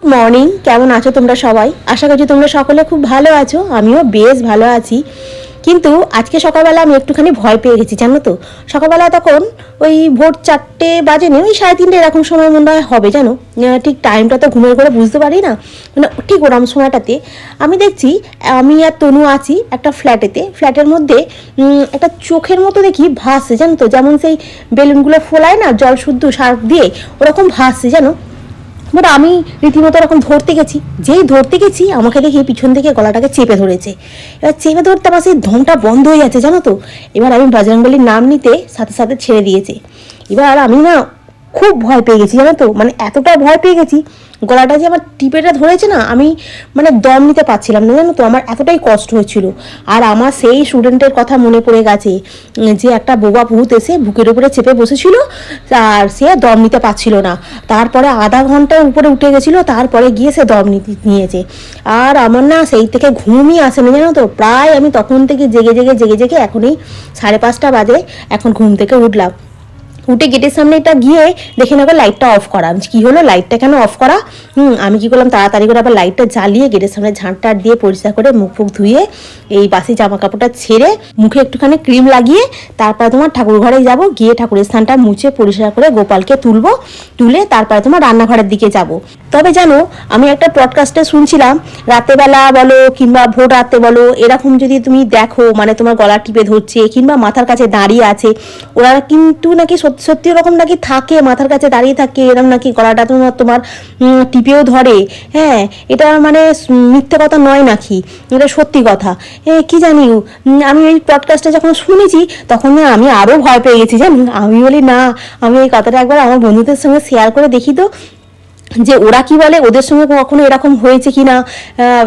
Morning, কেমন আছো তোমরা সবাই? আশা করছি তোমরা সকলে খুব ভালো আছো। আমিও বেশ ভালো আছি। কিন্তু আজকে সকালবেলা আমি একটুখানি ভয় পেয়ে গেছি, জানো তো। সকালবেলা তখন ওই ভোর 4টে বাজেনি, ওই 3:30 এরকম সময় মনে হয় হবে, জানো। ঠিক টাইমটা তো ঘুমের করে বুঝতে পারি না, মানে ঠিক ওরকম সময়টাতে আমি দেখছি আমি আর তনু আছি একটা ফ্ল্যাটের মধ্যে। একটা চোখের মতো দেখি ভাসছে, জানো তো, যেমন সেই বেলুনগুলো ফোলায় না জল শুদ্ধ সার্ফ দিয়ে, ওরকম ভাসছে জানো। বাট আমি রীতিমতো এরকম ধরতে গেছি আমাকে দেখি পিছন থেকে গলাটাকে চেপে ধরেছে। এবার চেপে ধরতে আমার সেই দমটা বন্ধ হয়ে যাচ্ছে, জানো তো। এবার আমি বজরংবলীর নাম নিতে সাথে সাথে ছেড়ে দিয়েছে। এবার আমি না খুব ভয় পেয়ে গেছি, জানো তো, মানে এতটা ভয় পেয়ে গেছি, গলাটা যে আমার টিপেটা ধরেছে না, আমি মানে দম নিতে পারছিলাম না, জানো তো। আমার এতটাই কষ্ট হচ্ছিল। আর আমার সেই স্টুডেন্টের কথা মনে পড়ে গেছে, যে একটা বোবা ভূত এসে বুকের উপরে চেপে বসেছিল, আর সে দম নিতে পারছিল না। তারপরে আধা ঘন্টার উপরে উঠে গেছিলো, তারপরে গিয়ে সে দম নিয়েছে। আর আমার না সেই থেকে ঘুমই আসে না, জানো তো। প্রায় আমি তখন থেকে জেগে এখন এই 5:30 বাজে, এখন ঘুম থেকে উঠলাম। উঠে গেটের সামনেটা গিয়ে দেখে নেবো লাইটটা অফ করা। কি হলো, লাইটটা কেন অফ করা? আমি কি করলাম, তাড়াতাড়ি করে আবার লাইটটা জ্বালিয়ে গেটের সামনে ঝাঁটটার দিয়ে পরিষ্কার করে মুখ ফুক ধুয়ে এই বাসি জামা কাপড়টা ছেড়ে মুখে একটুখানি ক্রিম লাগিয়ে তারপরে তোমার ঠাকুর ঘরে যাবো, গিয়ে ঠাকুরের স্থানটা মুছে পরিষ্কার করে গোপালকে তুলে তারপরে তোমার রান্নাঘরের দিকে যাব। তবে জানো, আমি একটা পডকাস্টে শুনছিলাম, রাতেবেলা বলো কিংবা ভোর রাতে বলো, এরকম যদি তুমি দেখো, মানে তোমার গলা টিপে ধরছে কিংবা মাথার কাছে দাঁড়িয়ে আছে, ওরা কিন্তু নাকি সত্যি সত্যি ওরকম নাকি থাকে, মাথার কাছে দাঁড়িয়ে থাকে, এরকম নাকি গলাটা তোমার টিপেও ধরে। হ্যাঁ, এটা মানে মিথ্যে কথা নয় নাকি, এটা সত্যি কথা। কি জানি, আমি এই পডকাস্টটা যখন শুনেছি তখন না আমি আরও ভয় পেয়ে গেছি, জানি। আমি বলি না, আমি এই কথাটা একবার আমার বন্ধুদের সঙ্গে শেয়ার করে দেখি তো, যে ওরা কি বলে, ওদের সঙ্গে কখনো এরকম হয়েছে কি না।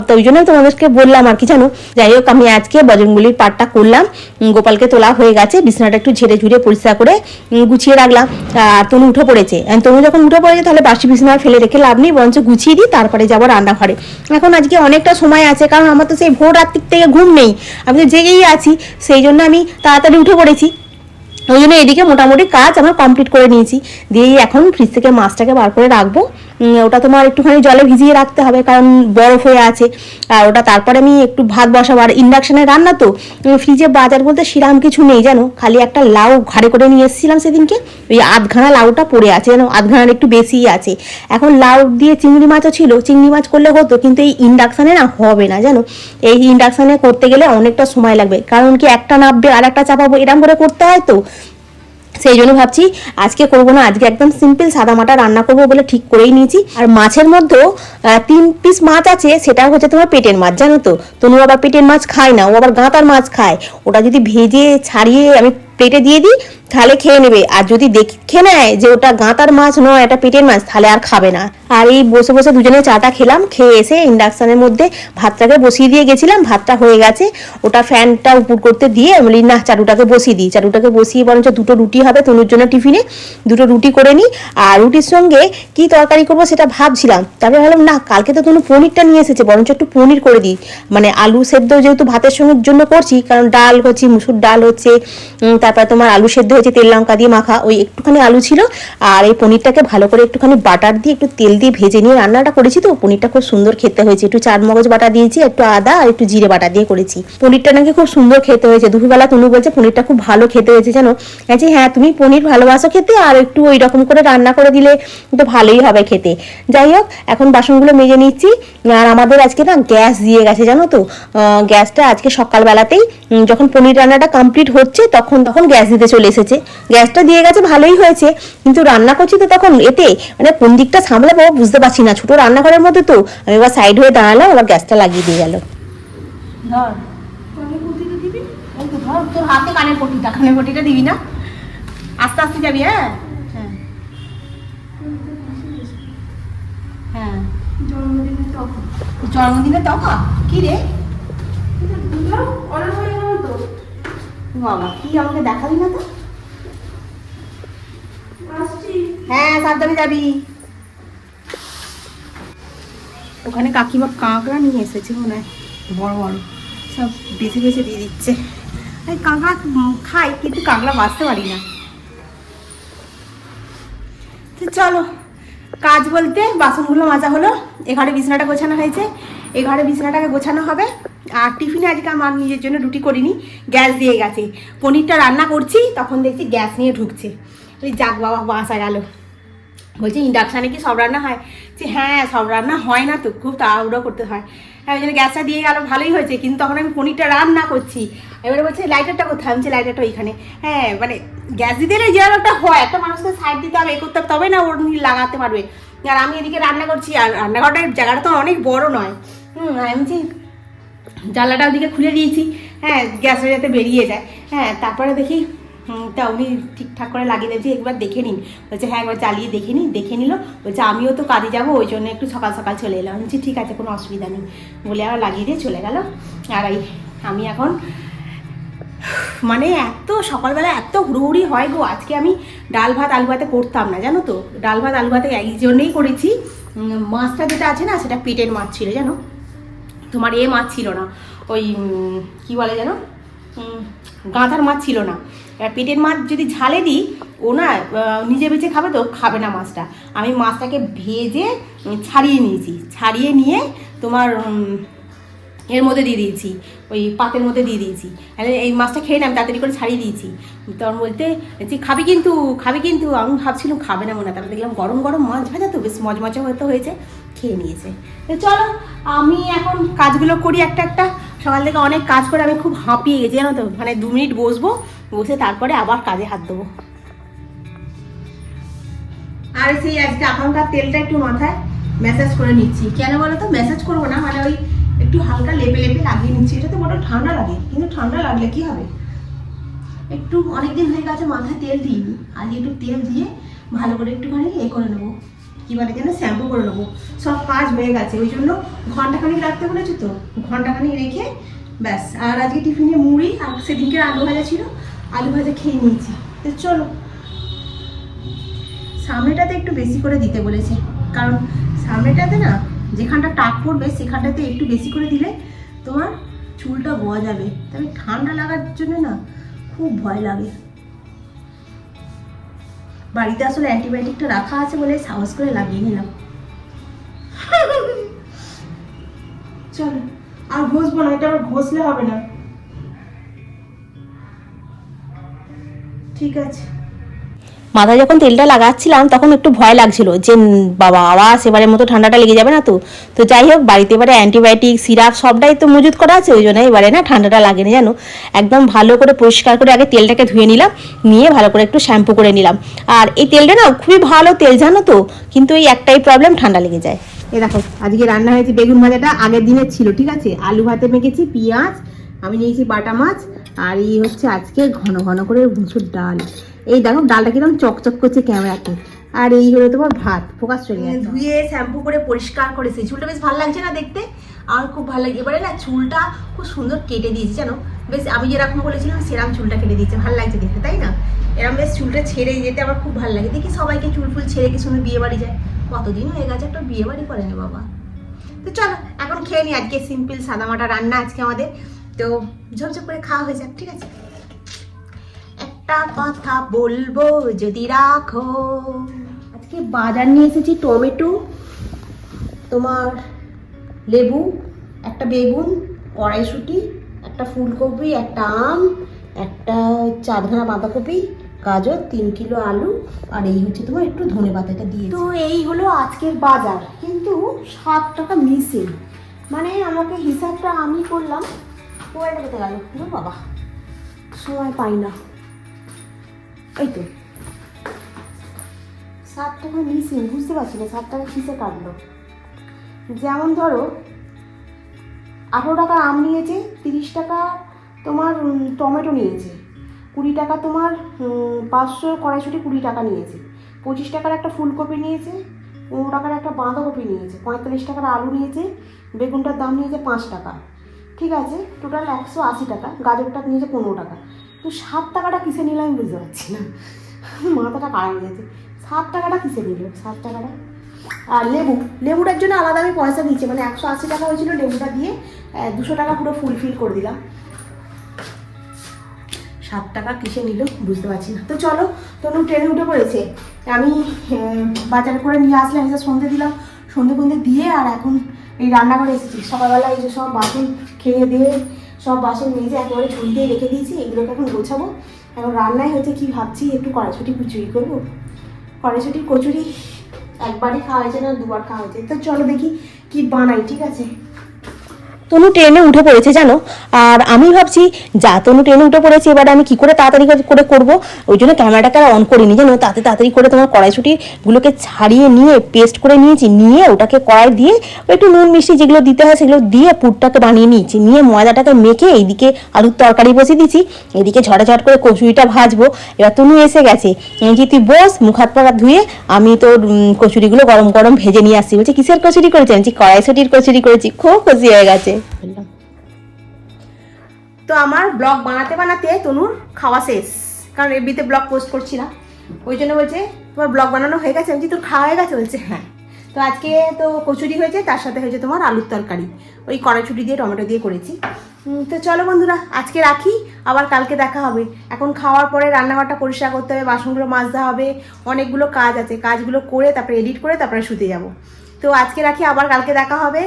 তো ওই জন্য তোমাদেরকে বললাম আর কি, জানো। যাই হোক, আমি আজকে বজরংবলীর পাঠটা করলাম, গোপালকে তোলা হয়ে গেছে, বিছানাটা একটু ঝেড়ে ঝুড়ে পরিষ্কার করে গুছিয়ে রাখলাম। আর তনু উঠে পড়েছে। তনু যখন উঠে পড়েছে তাহলে বাসি বিছানা ফেলে রেখে লাভ নেই, বরঞ্চ গুছিয়ে দিই, তারপরে যাবো রান্নাঘরে। এখন আজকে অনেকটা সময় আছে, কারণ আমার তো সেই ভোর রাত্রির থেকে ঘুম নেই, আমি তো জেগেই আছি। সেই জন্য আমি তাড়াতাড়ি উঠে পড়েছি। ওই জন্য এদিকে মোটামুটি কাজ আমার কমপ্লিট করে নিয়েছি। দিয়েই এখন ফ্রিজ থেকে মাছটাকে বার করে রাখবো। ওটা তোমার একটুখানি জলে ভিজিয়ে রাখতে হবে, কারণ বরফ হয়ে আছে। আর ওটা তারপরে আমি একটু ভাত বসাবো। আর ইন্ডাকশানে রান্না তো, ফ্রিজে বাজার বলতে সেরকম কিছু নেই, জানো। খালি একটা লাউ ঘাড়ে করে নিয়ে এসেছিলাম সেদিনকে, ওই আধখানা লাউটা পড়ে আছে, জানো, আধখানার একটু বেশিই আছে। এখন লাউ দিয়ে চিংড়ি মাছও ছিল, চিংড়ি মাছ করলে হতো, কিন্তু এই ইন্ডাকশানে না হবে না, জানো। এই ইন্ডাকশানে করতে গেলে অনেকটা সময় লাগবে, কারণ কি একটা নাববে আর একটা চাপাবো, এরকম করে করতে হয় তো। সেই জন্য ভাবছি আজকে করবো না, আজকে একদম সিম্পল সাদামাটা রান্না করবো বলে ঠিক করেই নিয়েছি। আর মাছের মধ্যেও 3 পিস মাছ আছে, সেটা হচ্ছে তোমার পেটের মাছ, জানো তো। তনু আবার পেটের মাছ খায় না, ও আবার গাঁতার মাছ খায়। ওটা যদি ভেজে ছাড়িয়ে আমি প্লেটে দিয়ে দিই তাহলে খেয়ে নেবে, আর যদি দেখে নেয় যে ওটা গাঁতার মাছ নয়, এটা পেটের মাছ, তাহলে আর খাবে না। আর এই বসে বসে দুজনে চাটা খেলাম, খেয়ে এসে ইন্ডাকশানের মধ্যে ভাতটাকে বসিয়ে দিয়ে গেছিলাম, ভাতটা হয়ে গেছে। ওটা ফ্যানটা উপর করতে দিয়ে আমি বলি না, চাটুটাকে বসিয়ে বরঞ্চ 2টো রুটি হবে তনুর জন্য টিফিনে, 2টো রুটি করে নিই। আর রুটির সঙ্গে কি তরকারি করবো সেটা ভাবছিলাম, তারপরে ভাবলাম না, কালকে তো তনু পনিরটা নিয়ে এসেছে, বরঞ্চ একটু পনির করে দিই। মানে আলু সেদ্ধ যেহেতু ভাতের সঙ্গে জন্য করছি, কারণ ডাল হচ্ছে, মুসুর ডাল হচ্ছে, তারপর তোমার আলু সেদ্ধ হয়েছে তেল লঙ্কা দিয়ে মাখা, ওই একটুখানি আলু ছিল। আর এই পনিরটাকে ভালো করে একটুখানি বাটার দিয়ে একটু তেল দিয়ে ভেজে নিয়ে রান্নাটা করেছি, তো পনিরটা খুব সুন্দর খেতে হয়েছে। একটু চার মগজ বাটা দিয়েছি, একটু আদা আর একটু জিরে বাটা দিয়ে করেছি। পনিরটা নাকি খুব সুন্দর খেতে হয়েছে। দুপুরবেলা তনু বলছে পনিরটা খুব ভালো খেতে হয়েছে, জানো। বলছি হ্যাঁ, তুমি পনির ভালোবাসো খেতে, আর একটু ওই রকম করে রান্না করে দিলে তো ভালোই হবে খেতে। যাই হোক, এখন বাসনগুলো মেজে নিচ্ছি। আর আমাদের আজকে না গ্যাস দিয়ে গেছে, জানো তো। গ্যাসটা আজকে সকালবেলাতেই যখন পনির রান্নাটা কমপ্লিট হচ্ছে তখন গ্যাস দিতে চলে এসেছে। গ্যাসটা দিয়ে গেছে, ভালোই হয়েছে। কিন্তু রান্না করছি তো তখন এতে মানে কোন দিকটা সামলাবো বুঝতে পারছি না, ছোট রান্নাঘরের মধ্যে তো। আমি এবার সাইড হয়ে দাঁড়ালাম, আবার গ্যাসটা লাগিয়ে দিয়ে গেল। ধর তোর হাতে কানের পটিটা দিবি না, আস্তে আস্তে যাবি। হ্যাঁ হ্যাঁ হ্যাঁ, জন্মদিনে টাকা কি রে বাবা, কি আমাকে দেখাবি না তো। হ্যাঁ, সাবধানে যাবি। ওখানে কাকিমা কাঁকড়া নিয়ে এসেছে মনে হয়, বড় বড় সব বেছে বেছে দিয়ে দিচ্ছে। এই কাঁকড়া খাই, কিন্তু কাঁকড়া বাঁচতে পারি না। তো চলো কাজ বলতে বাসনগুলো মাজা হলো, এ ঘরে বিছানাটা গোছানো হয়েছে, এই ঘরে বিছানাটাকে গোছানো হবে। আর টিফিনে আজকে আমার নিজের জন্য রুটি করিনি, গ্যাস দিয়ে গেছে। পনিরটা রান্না করছি তখন দেখছি গ্যাস নিয়ে ঢুকছে। যাক বাবা, বাসা গেল। বলছি ইন্ডাকশানে কি সব রান্না হয়? যে হ্যাঁ, সব রান্না হয় না তো, খুব তাড়াহুড়ো করতে হয়। হ্যাঁ, ওই জন্য গ্যাসটা দিয়ে গেল, ভালোই হয়েছে। কিন্তু তখন আমি পনিরটা রান্না করছি, এবারে বলছে লাইটারটা কোথায়? আমি লাইটারটা ওইখানে। হ্যাঁ, মানে গ্যাস দিতে গেলে যে একটা হয়, একটা মানুষকে সাইড দিতে হবে, এ করতে হবে, তবে না ওর লাগাতে পারবে। আর আমি এদিকে রান্না করছি, আর রান্নাঘরটার জায়গাটা তো অনেক বড় নয়। আমি বলছি জানলাটা ওদিকে খুলে দিয়েছি, হ্যাঁ, গ্যাসটা যাতে বেরিয়ে যায়। হ্যাঁ, তারপরে দেখি তা উনি ঠিকঠাক করে লাগিয়ে দিয়েছি, একবার দেখে নিন। বলছে হ্যাঁ, একবার চালিয়ে দেখে নিন। দেখে নিল, বলছে আমিও তো কাজে যাবো, ওই জন্য একটু সকাল সকাল চলে এলাম। বলছি ঠিক আছে, কোনো অসুবিধা নেই বলে আবার লাগিয়ে দিয়ে চলে গেল। আর আমি এখন মানে এত সকালবেলা এত হুড়োহুড়ি হয় গো। আজকে আমি ডাল ভাত আলু ভাতে করতাম না, জানো তো। ডাল ভাত আলু ভাতে এই জন্যেই করেছি, মাছটা যেটা আছে না, সেটা পেটের মাছ ছিল, জানো। তোমার মাছ ছিল না, ওই কি বলে যেন, গাঁধার মাছ ছিল না। এবার পেটের মাছ যদি ঝালে দিই, ও না নিজে বেঁচে খাবে তো, খাবে না মাছটা। আমি মাছটাকে ভেজে ছাড়িয়ে নিয়েছি, ছাড়িয়ে নিয়ে তোমার এর মধ্যে দিয়ে দিয়েছি, ওই পাতের মধ্যে দিয়ে দিয়েছি। এই মাছটা খেয়ে না, আমি তাড়াতাড়ি করে ছাড়িয়ে দিয়েছি। তখন বলতে যে খাবি কিন্তু, খাবি কিন্তু। আমি ভাবছিলাম খাবে না মনে হয়, তারপরে দেখলাম গরম গরম মাছ ভাজা তো, বেশ মজমজা হয়তো হয়েছে, খেয়ে নিয়েছে। চলো আমি এখন কাজগুলো করি একটা একটা। সকাল থেকে অনেক কাজ করে আমি খুব হাঁপিয়ে গেছি, জানো তো। মানে 2 মিনিট বসবো, বসে তারপরে আবার কাজে হাত দেবো। আর সেই আজকে এখনকার তেলটা একটু মাথায় ম্যাসাজ করে নিচ্ছি। কেন বলো তো? ম্যাসাজ করবো না, মানে ওই একটু হালকা লেপে লেপে লাগিয়ে নিচ্ছি। এটা তো বড় ঠান্ডা লাগে, কিন্তু ঠান্ডা লাগলে কি হবে, একটু অনেকদিন হয়ে গেছে মাথায় তেল দিইনি। আজকে একটু তেল দিয়ে ভালো করে একটুখানি করে নেবো, কী বলে যেন, শ্যাম্পু করে নেবো। সব কাজ হয়ে গেছে, ওই জন্য ঘন্টাখানিক রাখতে বলেছি তো, ঘন্টাখানিক রেখে ব্যাস। আর আজকে টিফিনে মুড়ি আর সেদিনকে আলু ভাজা ছিল, আলু ভাজা খেয়ে নিয়েছি। তো চলো, সামনেটাতে একটু বেশি করে দিতে বলেছে, কারণ সামনেটাতে না যেখানটা টাক পড়বে সেখানটাতে একটু বেশি করে দিলে তোমার চুলটা বোয়া যাবে। তবে ঠান্ডা লাগার জন্য না খুব ভয় লাগে। বাড়িতে আসলে অ্যান্টিবায়োটিকটা রাখা আছে বলে সাহস করে লাগিয়ে নিলাম। চলো, আর ঘষবো না, এটা আবার ঘষলে হবে না। ঠিক আছে। মাথায় যখন তেলটা লাগাচ্ছিলাম তখন একটু ভয় লাগছিল যে বাবা আবার সেবারের মতো ঠান্ডাটা লেগে যাবে না তো। তো যাই হোক, বাড়িতে এবারে অ্যান্টিবায়োটিক সিরাপ সবটাই তো মজুত করা আছে, ওই জন্য এবারে না ঠান্ডাটা লাগেনি, জানো। একদম ভালো করে পরিষ্কার করে আগে তেলটাকে ধুয়ে নিলাম, নিয়ে ভালো করে একটু শ্যাম্পু করে নিলাম। আর এই তেলটা না খুবই ভালো তেল, জানো তো। কিন্তু এই একটাই প্রবলেম, ঠান্ডা লেগে যায়। এ দেখো, আজকে রান্না হয়েছে বেগুন ভাজাটা আগের দিনের ছিল, ঠিক আছে। আলু ভাতে মেখেছি, পেঁয়াজ, আমি নিয়েছি বাটা মাছ, আর এই হচ্ছে আজকে ঘন ঘন করে মুসুর ডাল। এই দেখো ডালটা কিরকম চকচক করছে ক্যামেরাতে। আর এই হলো তোমার ভাত, ফোকাস চলে গেছে। ধুয়ে শ্যাম্পু করে পরিষ্কার করেছি, চুলটা বেশ ভালো লাগছে না দেখতে, আর খুব ভালো লাগে। এবারে না চুলটা খুব সুন্দর কেটে দিয়েছি, জানো। বেশ আমি যেরকম বলেছিলাম সেরকম চুলটা কেটে দিয়েছে, ভালো লাগছে দেখতে, তাই না? এরকম বেশ চুলটা ছেড়ে যেতে আমার খুব ভালো লাগে। দেখি সবাইকে চুল ফুল ছেড়ে কি সুন্দর বিয়ে বাড়ি যায়। কতদিন হয়ে গেছে একটা বিয়ে বাড়ি করেনি বাবা। তো চলো এখন খেয়ে নি। আজকে সিম্পল সাদামাটা রান্না আজকে আমাদের, তো ঝপঝপ করে খাওয়া হয়ে যাক, ঠিক আছে। একটা কথা বলবো যদি রাখো। আজকে বাজার নিয়ে এসেছি টমেটো, তোমার লেবু, একটা বেগুন, কড়াইশুঁটি, একটা ফুলকপি, একটা আম, একটা 4 বাঁধাকপি, গাজর, 3 কিলো আলু, আর এই হচ্ছে তোমার একটু ধনেপাতা, এটা দিয়ে। তো এই হলো আজকের বাজার, কিন্তু 7 টাকা মিসিং। মানে আমাকে হিসাবটা আমি করলাম, মোবাইলটা কোথায় গেল বাবা, সময় পাই না। এই তো 7 টাকা মিসিং, বুঝতে পারছি না 7 টাকা কিসে কাটলো। যেমন ধরো 18 টাকা আম নিয়েছে, 30 টাকা তোমার টমেটো নিয়েছে, 20 টাকা তোমার 500 কড়াইশুঁটি 20 টাকা নিয়েছে, 25 টাকার একটা ফুলকপি নিয়েছে, 15 টাকার একটা বাঁধাকপি নিয়েছে, 45 টাকার আলু নিয়েছে, বেগুনটার দাম নিয়েছে 5 টাকা, ঠিক আছে। টোটাল 180 টাকা। গাজরটা নিয়েছে 15 টাকা। তো 7 টাকাটা কিসে নিল আমি বুঝতে পারছি না, মাথাটা খারাপ হয়ে গেছে। 7 টাকাটা কিসে নিল 7 টাকাটা? আর লেবুটার জন্য আলাদা আমি পয়সা দিচ্ছি, মানে 180 টাকা হয়েছিল, লেবুটা দিয়ে 200 টাকা পুরো ফুলফিল করে দিলাম। 7 টাকা কিসে নিল বুঝতে পারছি না। তো চলো, তনু ট্রেনে উঠে পড়েছে, আমি বাজারে করে নিয়ে আসলাম, এসে সন্ধে দিলাম, সন্ধে দিয়ে আর এখন এই রান্নাঘরে এসেছি। সকালবেলা এই যে সব বাসন খেয়ে দিয়ে সব বাসন মেজে একেবারে ঝুড়িতেই রেখে দিয়েছি, এগুলোকে এখন গোছাবো। এখন রান্নায় হচ্ছে কি ভাবছি, একটু কড়াইশুঁটি কুচুরি করবো। কড়াইশুঁটির কচুরি একবারই খাওয়া হয়েছে না, 2বার খাওয়া হয়েছে। তো চলো দেখি কি বানাই, ঠিক আছে। তনু ট্রেনে উঠে পড়েছে জানো, আর আমি ভাবছি যা তনু ট্রেনে উঠে পড়েছে, এবার আমি কি করে তাড়াতাড়ি করে করবো, ওই জন্য ক্যামেরাটাকে আর অন করিনি জানো। তাড়াতাড়ি করে তোমার কড়াইশুঁটিগুলোকে ছাড়িয়ে নিয়ে পেস্ট করে নিয়েছি, নিয়ে ওটাকে কড়াই দিয়ে একটু নুন মিষ্টি যেগুলো দিতে হয় সেগুলো দিয়ে পুরটাকে বানিয়ে নিয়েছি, নিয়ে ময়দাটাকে মেখে এইদিকে আলুর তরকারি বসিয়ে দিয়েছি, এদিকে ঝটাঝট করে কচুরিটা ভাজবো। এবার তনু এসে গেছে, যে তুই বস, মুখ হাত পা ধুয়ে আমি তোর কচুরিগুলো গরম গরম ভেজে নিয়ে আসছি। বলছি কিসের কচুরি করেছি? আমি কড়াইশুঁটির কচুরি করেছি। খুব খুশি হয়ে গেছে। তো আমার ব্লগ বানাতে তনুর খাওয়া শেষ, কারণ এফবিতে ব্লগ পোস্ট করছি না, ওই জন্য বলছে তোমার ব্লগ বানানো হয়ে গেছে। আমি তোর খাওয়া হয়ে গেছে? বলছে হ্যাঁ। তো আজকে তো কচুরি হয়েছে, তার সাথে হয়েছে তোমার আলুর তরকারি, ওই কড়াইশুঁটি দিয়ে টমেটো দিয়ে করেছি। তো চলো বন্ধুরা, আজকে রাখি, আবার কালকে দেখা হবে। এখন খাওয়ার পরে রান্নাঘরটা পরিষ্কার করতে হবে, বাসনগুলো মাজতে হবে, অনেকগুলো কাজ আছে, কাজগুলো করে তারপরে এডিট করে তারপরে শুতে যাব। তো আজকে রাখি, আবার কালকে দেখা হবে।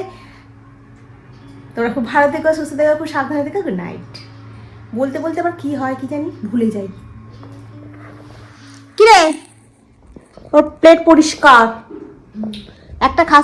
তোমরা খুব ভালো থেকো, সুস্থ থেকো, খুব সাবধানে থেকো। Good night. বলতে আবার কি হয় কি জানি, ভুলে যাই। কিরে, ওর প্লেট পরিষ্কার, একটা খাস